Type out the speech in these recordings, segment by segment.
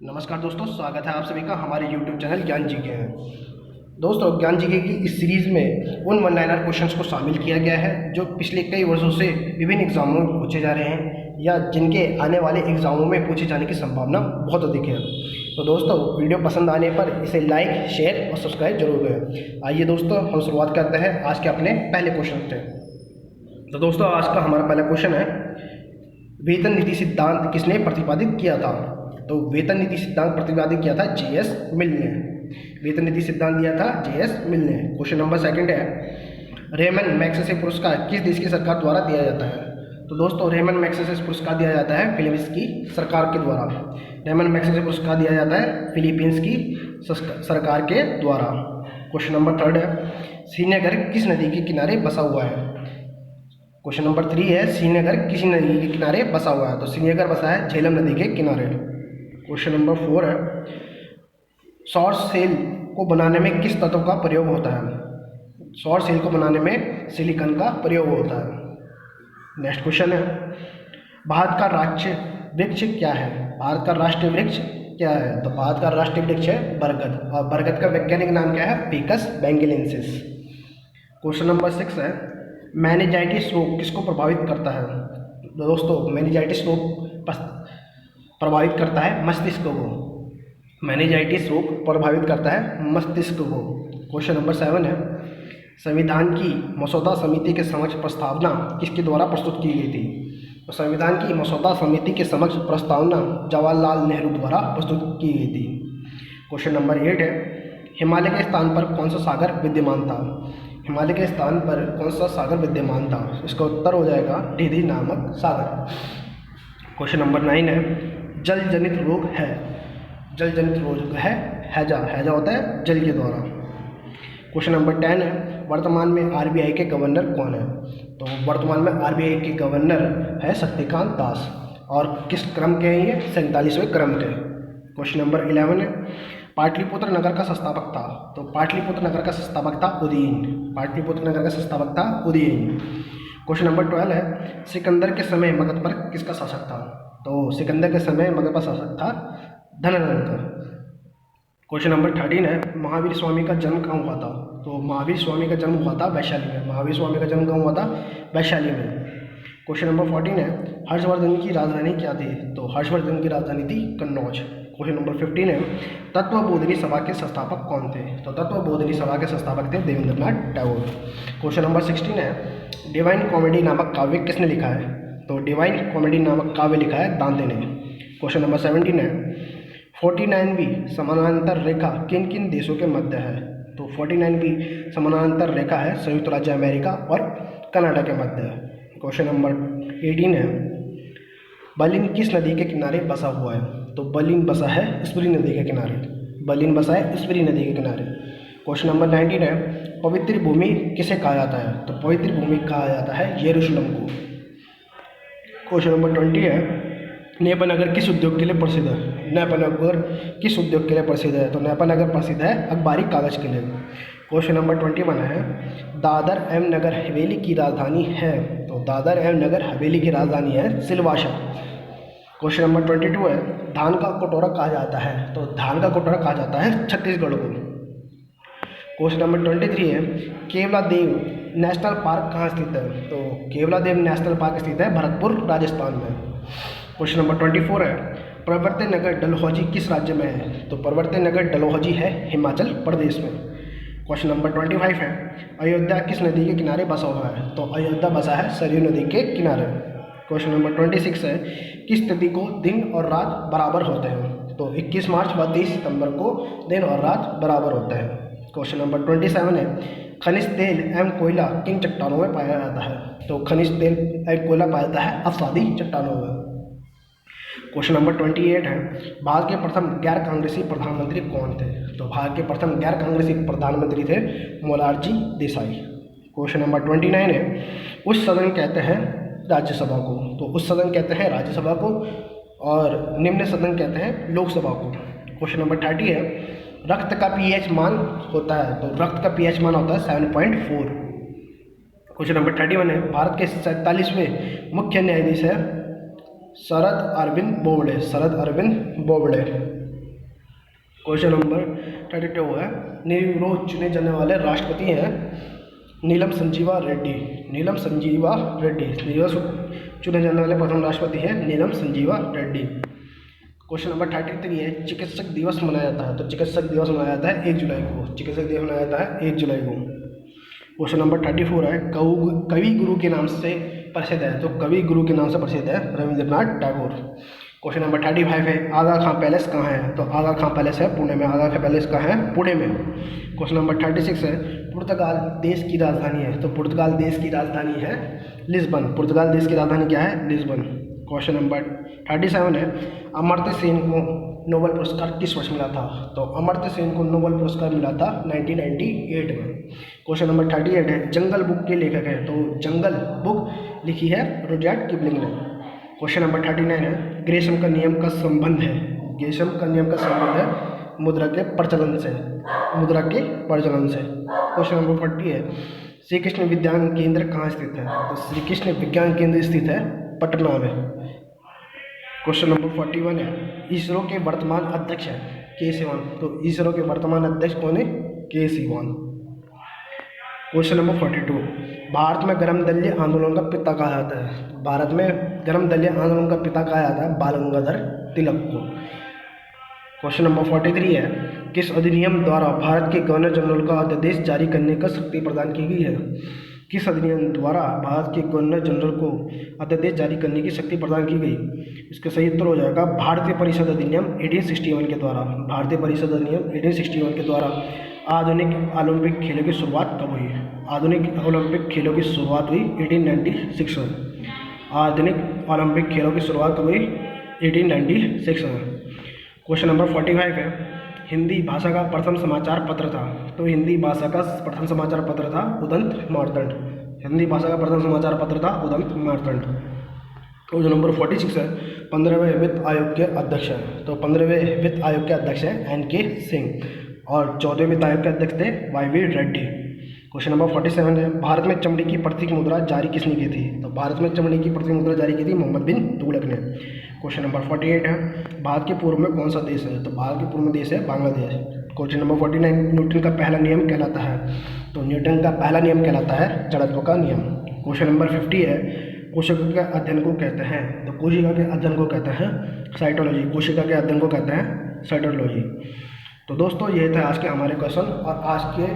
नमस्कार दोस्तों, स्वागत है आप सभी का हमारे YouTube चैनल ज्ञान जी के हैं। दोस्तों, ज्ञान जी के की इस सीरीज़ में उन वन लाइनर क्वेश्चंस को शामिल किया गया है जो पिछले कई वर्षों से विभिन्न एग्जामों में पूछे जा रहे हैं या जिनके आने वाले एग्जामों में पूछे जाने की संभावना बहुत अधिक है। तो दोस्तों, वीडियो पसंद आने पर इसे लाइक, शेयर और सब्सक्राइब जरूर करें। आइए दोस्तों, हम शुरुआत करते हैं आज के अपने पहले क्वेश्चन से। तो दोस्तों, आज का हमारा पहला क्वेश्चन है, वेतन नीति सिद्धांत किसने प्रतिपादित किया था? तो वेतन नीति सिद्धांत प्रतिपादित किया था जे.एस. मिल ने। वेतन नीति सिद्धांत दिया था जे.एस. मिल ने। क्वेश्चन नंबर सेकंड है, रेमन मैग्सेसे पुरस्कार किस देश की सरकार द्वारा दिया जाता है? तो दोस्तों, रेमन मैग्सेसे पुरस्कार दिया जाता है फिलीपींस की सरकार के द्वारा। रेमन मैग्सेसे पुरस्कार दिया जाता है फिलीपींस की सरकार के द्वारा। क्वेश्चन नंबर थर्ड है, श्रीनगर किस नदी के किनारे बसा हुआ है? क्वेश्चन नंबर 3 है, श्रीनगर किसी नदी के किनारे बसा हुआ है? तो श्रीनगर बसा है झेलम नदी के किनारे। क्वेश्चन नंबर 4 है, सौर सेल को बनाने में किस तत्व का प्रयोग होता है? सौर सेल को बनाने में सिलिकॉन का प्रयोग होता है। नेक्स्ट क्वेश्चन है, भारत का राष्ट्रीय वृक्ष क्या है? भारत का राष्ट्रीय वृक्ष क्या है? तो भारत का राष्ट्रीय वृक्ष है बरगद, और बरगद का वैज्ञानिक नाम क्या है? फिकस बेंगलिनेसिस। क्वेश्चन नंबर 6 है, मेनिंजाइटिस रोग किसको प्रभावित करता है? दोस्तों, मेनिंजाइटिस रोग प्रभावित करता है मस्तिष्क को। मेनिंजाइटिस रोग प्रभावित करता है मस्तिष्क को। क्वेश्चन नंबर 7 है, संविधान की मसौदा समिति के समक्ष प्रस्तावना किसके द्वारा प्रस्तुत की गई थी? तो संविधान की मसौदा समिति के समक्ष प्रस्तावना जवाहरलाल नेहरू द्वारा प्रस्तुत की गई थी। क्वेश्चन नंबर 8 है, हिमालय के स्थान पर कौन सा सागर विद्यमान था? हिमालय के स्थान पर कौन सा सागर विद्यमान था? इसका उत्तर हो जाएगा डिधी नामक सागर। क्वेश्चन नंबर 9 है, जल जनित रोग है। जल जनित रोग है हैजा। हैजा होता है जल के द्वारा। क्वेश्चन नंबर 10 है, वर्तमान में आरबीआई के गवर्नर कौन है? तो वर्तमान में आरबीआई के गवर्नर है शक्तिकांत दास, और किस क्रम के हैं ये? 47वें क्रम के। क्वेश्चन नंबर 11 है, पाटलिपुत्र नगर का संस्थापक था। तो पाटलिपुत्र नगर का संस्थापक था उदयन। पाटलिपुत्र नगर का संस्थापक था उदयन। क्वेश्चन नंबर 12 है, सिकंदर के समय मगध पर किसका शासक था? तो सिकंदर के समय मगध पर शासक था धननंद का। क्वेश्चन नंबर 13 है, महावीर स्वामी का जन्म कहाँ हुआ था? तो महावीर स्वामी का जन्म हुआ था वैशाली में। महावीर स्वामी का जन्म कहाँ हुआ था? वैशाली में। क्वेश्चन नंबर 14 है, हर्षवर्धन की राजधानी क्या थी? तो हर्षवर्धन की राजधानी थी कन्नौज। क्वेश्चन नंबर 15 है, तत्वबोधिनी सभा के संस्थापक कौन थे? तो तत्वबोधिनी सभा के संस्थापक थे देवेंद्रनाथ टैगोर। क्वेश्चन नंबर 16 है, डिवाइन कॉमेडी नामक काव्य किसने लिखा है? तो डिवाइन कॉमेडी नामक काव्य लिखा है दांते ने। क्वेश्चन नंबर 17 है, 49वीं समानांतर रेखा किन किन देशों के मध्य है? तो 49वीं समानांतर रेखा है संयुक्त राज्य अमेरिका और कनाडा के मध्य। क्वेश्चन नंबर 18 है, बर्लिन किस नदी के किनारे बसा हुआ है? तो बर्लिन बसा है स्प्री नदी के किनारे। बर्लिन बसा है स्प्री नदी के किनारे। क्वेश्चन नंबर 19 है, पवित्र भूमि किसे कहा जाता है? तो पवित्र भूमि कहा जाता है यरूशलेम को। क्वेश्चन नंबर 20 है, नेपानगर किस उद्योग के लिए प्रसिद्ध है? नेपानगर किस उद्योग के लिए प्रसिद्ध है? तो नेपानगर प्रसिद्ध है अखबारी कागज के लिए। क्वेश्चन नंबर 21 है, दादर एवं नगर हवेली की राजधानी है? तो दादर एवं नगर हवेली की राजधानी है सिलवासा। क्वेश्चन नंबर 22 है, धान का कटोरा कहा जाता है? तो धान का कटोरा कहा जाता है छत्तीसगढ़ को। क्वेश्चन नंबर 23 है, केवलादेव नेशनल पार्क कहाँ स्थित है? तो केवलादेव नेशनल पार्क स्थित है भरतपुर राजस्थान में। क्वेश्चन नंबर 24 है, प्रवर्तन नगर डलहौजी किस राज्य में है? तो प्रवर्तन नगर डलहौजी है हिमाचल प्रदेश में। क्वेश्चन नंबर 25 है, अयोध्या किस नदी के किनारे बसा हुआ है? तो अयोध्या बसा है सरयू नदी के किनारे। क्वेश्चन नंबर 26 है, किस तिथि को दिन और रात बराबर होते हैं? तो 21 मार्च व 30 सितंबर को दिन और रात बराबर होते हैं। क्वेश्चन नंबर 27 है, खनिज तेल एवं कोयला किन चट्टानों में पाया जाता है? तो खनिज तेल एवं कोयला पाया जाता है अवसादी चट्टानों में। क्वेश्चन नंबर 28 है, भारत के प्रथम गैर कांग्रेसी प्रधानमंत्री कौन थे? तो भारत के प्रथम गैर कांग्रेसी प्रधानमंत्री थे मोरारजी देसाई। क्वेश्चन नंबर 29 है, उच्च सदन कहते हैं राज्यसभा को? तो उच्च सदन कहते हैं राज्यसभा को, और निम्न सदन कहते हैं लोकसभा को। क्वेश्चन नंबर 30 है, रक्त का पीएच मान होता है? तो रक्त का पीएच मान होता है 7.4। क्वेश्चन नंबर 31 है, भारत के 47वें मुख्य न्यायाधीश है शरद अरविंद बोबड़े। शरद अरविंद बोबड़े। क्वेश्चन नंबर 32 है, निर्विरोध चुने जाने वाले राष्ट्रपति हैं नीलम संजीवा रेड्डी। नीलम संजीवा रेड्डी निर्विरोध चुने जाने वाले प्रथम राष्ट्रपति हैं नीलम संजीवा रेड्डी। क्वेश्चन नंबर 33 है, चिकित्सक दिवस मनाया जाता है। तो चिकित्सक दिवस मनाया जाता है 1 जुलाई को। चिकित्सक दिवस मनाया जाता है 1 जुलाई को। क्वेश्चन नंबर 34 है, कवि गुरु के नाम से प्रसिद्ध है। तो कवि गुरु के नाम से प्रसिद्ध है रविंद्रनाथ टैगोर। क्वेश्चन नंबर 35 है, आगा खां पैलेस कहाँ है। तो आगा खां पैलेस है पुणे में। आगा खां पैलेस कहाँ है, पुणे में। क्वेश्चन नंबर 36 है, पुर्तगाल देश की राजधानी है। तो पुर्तगाल देश की राजधानी है लिस्बन। पुर्तगाल देश की राजधानी क्या है, लिस्बन। क्वेश्चन नंबर 37 है, अमर्त्य सेन को नोबेल पुरस्कार किस वर्ष मिला था। तो अमर्त्य सेन को नोबेल पुरस्कार मिला था 1998 में। क्वेश्चन नंबर 38 है, जंगल बुक के लेखक हैं। तो जंगल बुक लिखी है रुडयार्ड किपलिंग ने। क्वेश्चन नंबर 39 है, ग्रेशम का नियम का संबंध है। ग्रेशम का नियम का संबंध है मुद्रा के प्रचलन से। मुद्रा के प्रचलन से। क्वेश्चन नंबर 40 है, श्री कृष्ण विज्ञान केंद्र कहाँ स्थित है। तो श्री कृष्ण विज्ञान केंद्र स्थित है पटना में। क्वेश्चन नंबर 41 है, इसरो के वर्तमान अध्यक्ष है के सिवान। तो इसरो के वर्तमान अध्यक्ष कौन है, के सिवान। क्वेश्चन नंबर 42, भारत में गर्म दलीय आंदोलन का पिता कहा जाता है। भारत में गर्म दलीय आंदोलन का पिता कहा जाता है बाल गंगाधर तिलक को। क्वेश्चन नंबर 43 है, किस अधिनियम द्वारा भारत के गवर्नर जनरल का अध्यादेश जारी करने का शक्ति प्रदान की गई है। किस अधिनियम द्वारा भारत के गवर्नर जनरल को अध्यादेश जारी करने की शक्ति प्रदान की गई। इसका सही उत्तर हो जाएगा भारतीय परिषद अधिनियम 1861 के द्वारा। भारतीय परिषद अधिनियम 1861 के द्वारा आधुनिक ओलंपिक खेलों की शुरुआत कब हुई। आधुनिक ओलंपिक खेलों की शुरुआत हुई 1896 में। आधुनिक ओलंपिक खेलों की शुरुआत कब हुई, 1896 में। क्वेश्चन नंबर 45 है, हिंदी भाषा का प्रथम समाचार पत्र था। तो हिंदी भाषा का प्रथम समाचार पत्र था उदंत मार्तंड। हिंदी भाषा का प्रथम समाचार पत्र था उदंत मार्तंड। क्वेश्चन नंबर 46 है, 15वें वित्त आयोग के अध्यक्ष हैं। तो 15वें वित्त आयोग के अध्यक्ष हैं NK सिंह और 14वें वित्त आयोग के अध्यक्ष थे YV रेड्डी। क्वेश्चन नंबर 47 है, भारत में चमड़े की प्रतीक मुद्रा जारी किसने की थी। तो भारत में चमड़े की प्रतीक मुद्रा जारी की थी मोहम्मद बिन तुगलक ने। क्वेश्चन नंबर 48 है, भारत के पूर्व में कौन सा देश है। तो भारत के पूर्व में देश है बांग्लादेश। क्वेश्चन नंबर 49, न्यूटन का पहला नियम कहलाता है। तो न्यूटन का पहला नियम कहलाता है जड़त्व का नियम। क्वेश्चन नंबर 50 है, कोशिका के अध्ययन को कहते हैं। तो कोशिका के अध्ययन को कहते हैं साइटोलॉजी। कोशिका के अध्ययन को कहते हैं साइटोलॉजी। तो दोस्तों ये थे आज के हमारे क्वेश्चन और आज के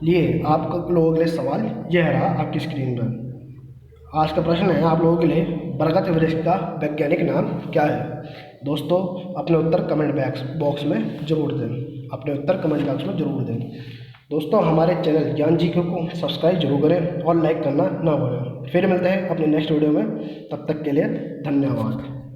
लिए आप लोगों के लिए सवाल यह रहा आपकी स्क्रीन पर। आज का प्रश्न है आप लोगों के लिए, बरगद वृक्ष का वैज्ञानिक नाम क्या है। दोस्तों अपने उत्तर कमेंट बॉक्स में जरूर दें। अपने उत्तर कमेंट बॉक्स में जरूर दें। दोस्तों हमारे चैनल ज्ञान जीके को सब्सक्राइब जरूर करें और लाइक करना ना भूलें। फिर मिलते हैं अपने नेक्स्ट वीडियो में, तब तक के लिए धन्यवाद।